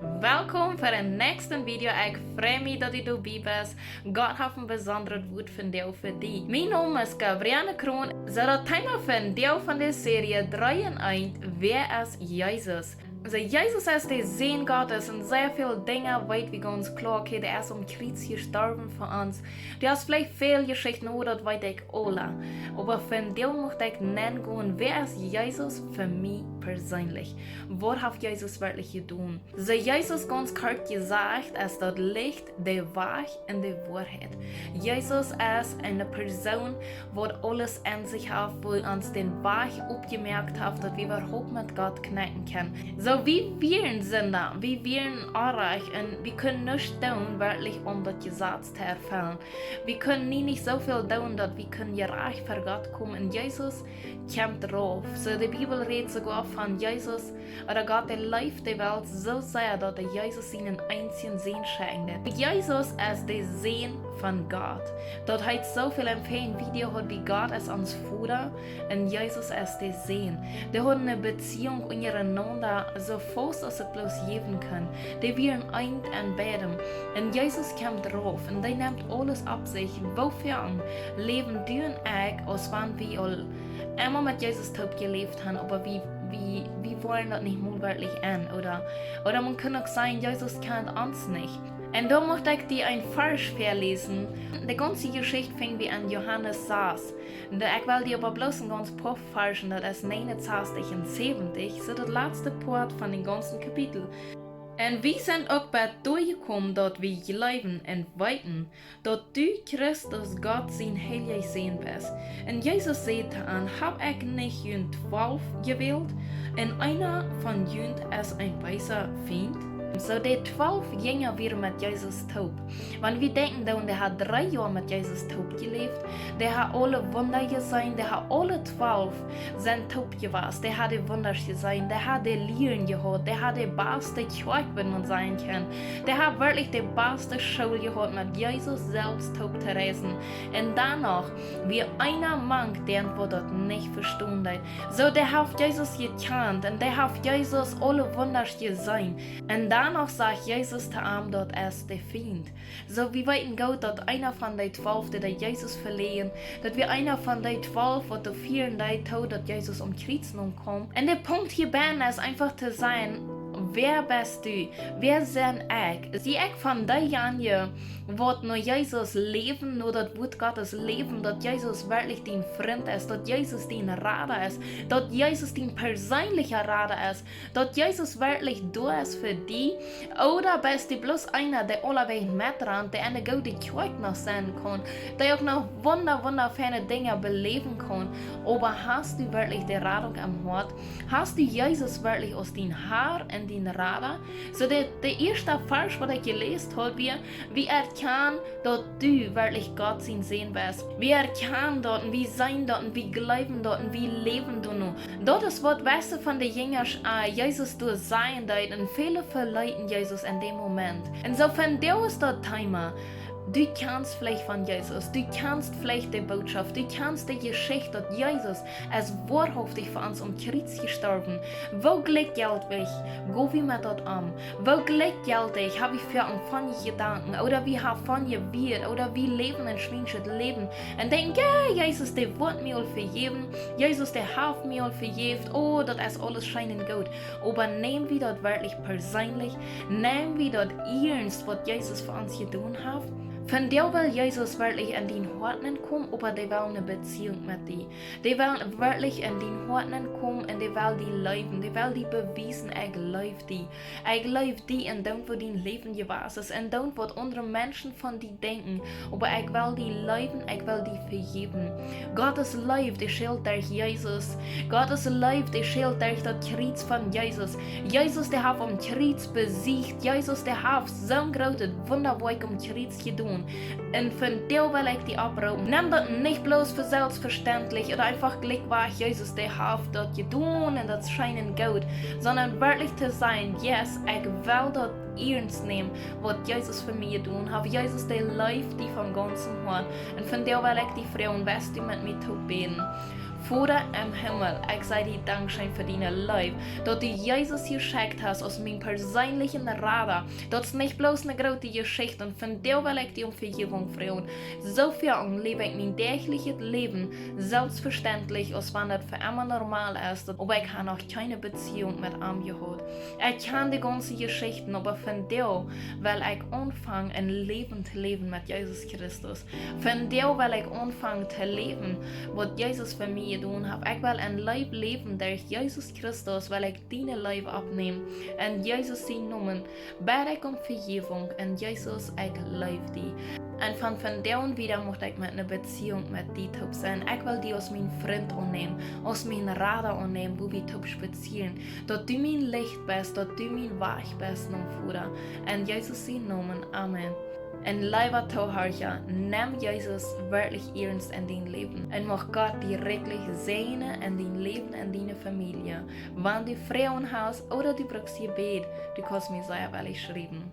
Welkom voor een nächste video. Ik freue mich, dat du bist. Gott hat ein besonderes Wort von dir für dich. Mein Name ist Gabriele Kroon. So, das Thema von dir von der Serie 3 in 1, wer ist Jesus? Also Jesus ist der Sohn Gottes und sehr viele Dinge weit wie ganz klar, okay, der ist Kreuz gestorben für uns. Du hast vielleicht viele Geschichten, nur das weiß ich alle. Aber von dir möchte ich nennen gehen, wer ist Jesus für mich persönlich? Was hat Jesus wirklich getan? So Jesus ganz kurz gesagt, ist das Licht, der Wahrheit und die Wahrheit. Jesus ist eine Person, die alles in sich hat, wo uns den Wahrheit aufgemerkt hat, dass wir überhaupt mit Gott knacken können. So wie wir sind da, wie wir erreich und wir können nichts tun, wirklich um das Gesetz zu erfüllen. Wir können nicht so viel tun, dass wir können gerecht vor Gott kommen und Jesus kommt drauf. So die Bibel redet sogar von Jesus, oder Gott, der liebt die Welt so sehr, dass er Jesus seinen einzigen Sohn schenkt. Jesus ist der Sohn von Gott. Dort hat so viel empfehlen Video hat, wie Gott ist uns Vater und Jesus ist der Sohn. Die haben eine Beziehung untereinander, so fast als sie bloß geben können. Die werden eint und beten. Und Jesus kommt drauf und der nimmt alles ab sich. Wofür leben du und ich, als wenn wir all einmal mit Jesus taub gelebt haben, aber wir wollen das nicht mal wirklich an. Oder man kann auch sagen, Jesus kennt uns nicht. Und da möchte ich dir ein Vers verlesen. Die ganze Geschichte fängt wie an Johanes 6. Ich will dir aber bloß ein ganz paar Versen, das ist 69 und 70, so das letzte Part von dem ganzen Kapitel. Und wir sind auch bei durchgekommen, dort wir leben und weiten, dort du Christus Gott sein Heilig sehen bist. Und Jesus sagte an, hab ich nicht jünd 12 gewählt, und einer von jünd ist ein weißer Feind? So die 12 Jünger waren mit Jesus taub. Wenn wir denken, der hat 3 Jahre mit Jesus taub gelebt, der hat alle Wunder gesehen, der hat alle 12 sind taub gewesen, der hat die Wunder gesehen, der hat die Lehren gehört, der hat die beste Kirche sein können, der hat wirklich die beste Schule gehört, mit Jesus selbst taub zu reisen. Und danach, wie einer Mann, der das nicht verstanden hat. So, der hat Jesus gekannt und der hat Jesus alle Wunder gesehen. Und danach sagt Jesus zu ihm, dort ist der Feind. So wie weit Gott, dass einer von den 12, die Jesus verlieren, dass wir einer von den 12, die der 4 Tod, dass Jesus Kreuz kommt. Und der Punkt hier ist einfach zu sein, wer bist du? Wer sind ich? Sie ich von dir wird nur Jesus leben, nur das Wort Gottes leben, dass Jesus wirklich dein Freund ist, dass Jesus dein Rader ist, dass Jesus dein persönlicher Rader ist, dass Jesus wirklich da ist für dich, oder bist du bloß einer, der alleweg mitrennt, der eine gute Kirche noch sein kann, der auch noch wunderschöne Dinge beleben kann, aber hast du wirklich die Radung am Hort? Hast du Jesus wirklich aus dein Haar und dein Rader? So der erste Vers, was ich gelesen habe, wie erkannt, dass du wirklich Gott sehen wirst. Wie erkannt dort, wie sein dort, wie glauben dort, wie leben du nur. Dort ist was Beste von den Jüngern, Jesus du sein dort, und viele verleiten Jesus in dem Moment. Und so von dir ist das Thema. Du kannst vielleicht von Jesus, du kannst vielleicht die Botschaft, du kannst die Geschichte, dass Jesus ist wahrhaftig für uns Kreuz gestorben. Wo Glück gilt ich? Go wie mit dort an. Wo Glück gilt ich? Habe ich für von Gedanken? Oder wie habe von ihr wird? Oder wie leben ein schwindsches Leben? Und denke, ja, Jesus, der wird mir vergeben. Jesus, der hat mir vergeben. Oh, das ist alles scheinend gut. Aber nehmen wir das wirklich persönlich? Nehmen wir das ernst, was Jesus für uns getan hat? Von dir will Jesus wirklich in dein Herzen kommen, aber die will eine Beziehung mit dir. Die will wirklich in dein Herzen kommen und die will die leben. Die will die beweisen, ich liebe die. Ich liebe die und don't, wo dein Leben gewesen ist. Und don't, was andere Menschen von dir denken. Aber ich will die lieben, ich will die vergeben. Gottes Liebe, die schilt durch Jesus. Gottes Liebe, die schilt durch das Kreuz von Jesus. Jesus, der hat Kreuz besiegt. Jesus, der hat so ein großes Wunderwerk Kreuz getan. Und von dir will ich die abrauben. Nimm das nicht bloß für selbstverständlich oder einfach glücklich, Jesus, der hat das getan und das scheint gut, sondern wirklich zu sein, yes, ich will das ernst nehmen, was Jesus für mich getan hat. Jesus, der läuft die vom ganzen Herzen. Und von dir will ich die Frauen, weißt du, mit mir beten. Vater im Himmel, ich sei dir Dankeschön für deine Liebe, dass du Jesus geschickt hast aus meinem persönlichen Radar, dass es nicht bloß eine große Geschichte und von dir will ich dir um Vergebung fragen. So viel lebe ich mein tägliches Leben selbstverständlich, als wenn das für immer normal ist, aber ich habe noch keine Beziehung mit ihm gehabt. Ich kenne die ganzen Geschichten, aber von dir will ich anfangen, ein Leben zu leben mit Jesus Christus. Von dir will ich anfangen zu leben, was Jesus für mich getan hat. Ich will ein Leben leben durch Jesus Christus, weil ich deine Leben abnehme. In Jesus sein Namen bete ich um Vergebung. In Jesus, ich liebe dich. Und von dir und wieder möchte ich mit einer Beziehung mit dir sein. Ich will dich als mein Freund annehmen, als mein Radar annehmen, wo wir spazieren. Dass du mein Licht bist, dass du mein Weg bist, nun Vater. In Jesus sein Namen. Amen. En lieber Zuhörer, nimm Jesus wirklich ernst in dein Leben und mach Gott direkt segnen in dein Leben, in deine Familie. Wenn du Frauen hast oder du bruckst Jebäd, du kannst mir sehr schreiben.